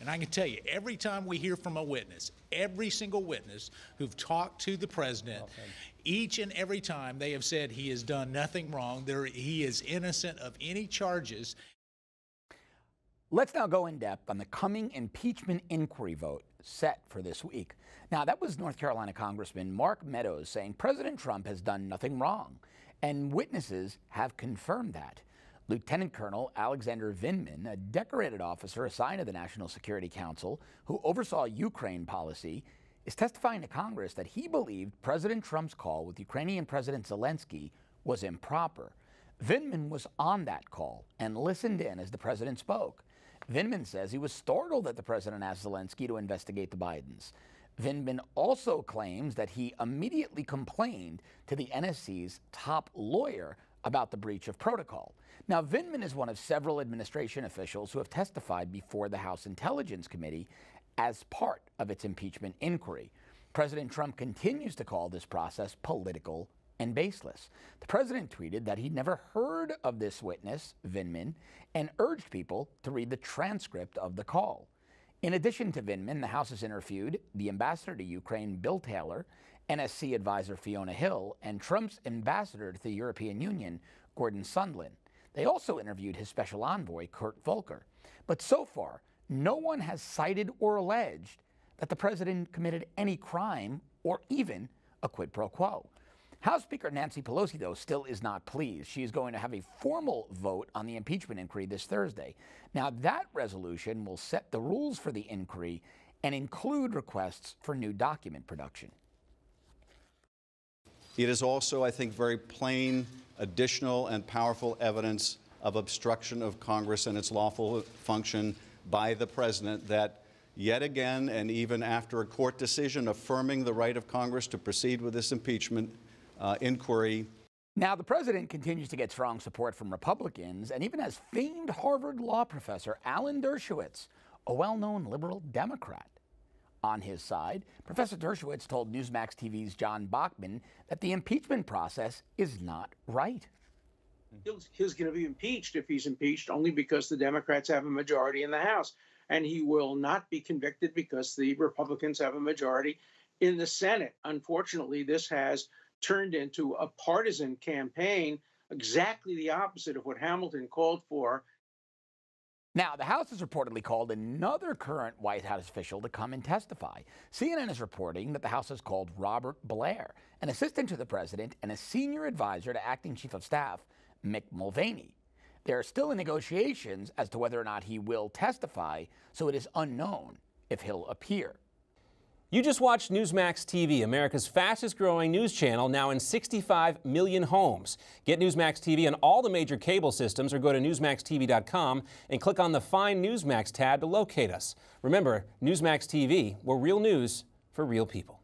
And I can tell you, every time we hear from a witness, every single witness who've talked to the president, each and every time they have said he has done nothing wrong, he is innocent of any charges. Let's now go in depth on the coming impeachment inquiry vote set for this week. Now, that was North Carolina Congressman Mark Meadows saying President Trump has done nothing wrong, and witnesses have confirmed that. Lieutenant Colonel Alexander Vindman, a decorated officer assigned to the National Security Council who oversaw Ukraine policy, is testifying to Congress that he believed President Trump's call with Ukrainian President Zelensky was improper. Vindman was on that call and listened in as the president spoke. Vindman says he was startled that the president asked Zelensky to investigate the Bidens. Vindman also claims that he immediately complained to the NSC's top lawyer about the breach of protocol. Now, Vindman is one of several administration officials who have testified before the House Intelligence Committee as part of its impeachment inquiry. President Trump continues to call this process political and baseless. The president tweeted that he'd never heard of this witness, Vindman, and urged people to read the transcript of the call. In addition to Vindman, the House has interviewed the ambassador to Ukraine, Bill Taylor, NSC advisor Fiona Hill, and Trump's ambassador to the European Union, Gordon Sondland. They also interviewed his special envoy, Kurt Volker. But so far, no one has cited or alleged that the president committed any crime or even a quid pro quo. House Speaker Nancy Pelosi, though, still is not pleased. She is going to have a formal vote on the impeachment inquiry this Thursday. Now, that resolution will set the rules for the inquiry and include requests for new document production. It is also, I think, very plain, additional and powerful evidence of obstruction of Congress and its lawful function by the president that yet again, and even after a court decision affirming the right of Congress to proceed with this impeachment inquiry. Now, the president continues to get strong support from Republicans and even has famed Harvard law professor Alan Dershowitz, a well-known liberal Democrat, on his side. Professor Dershowitz told Newsmax TV's John Bachman that the impeachment process is not right. He's going to be impeached if he's impeached only because the Democrats have a majority in the House. And he will not be convicted because the Republicans have a majority in the Senate. Unfortunately, this has turned into a partisan campaign, exactly the opposite of what Hamilton called for. Now, the House has reportedly called another current White House official to come and testify. CNN is reporting that the House has called Robert Blair, an assistant to the president and a senior advisor to acting chief of staff Mick Mulvaney. There are still in negotiations as to whether or not he will testify, so it is unknown if he'll appear. You just watched Newsmax TV, America's fastest growing news channel, now in 65 million homes. Get Newsmax TV on all the major cable systems or go to newsmaxtv.com and click on the Find Newsmax tab to locate us. Remember, Newsmax TV, we're real news for real people.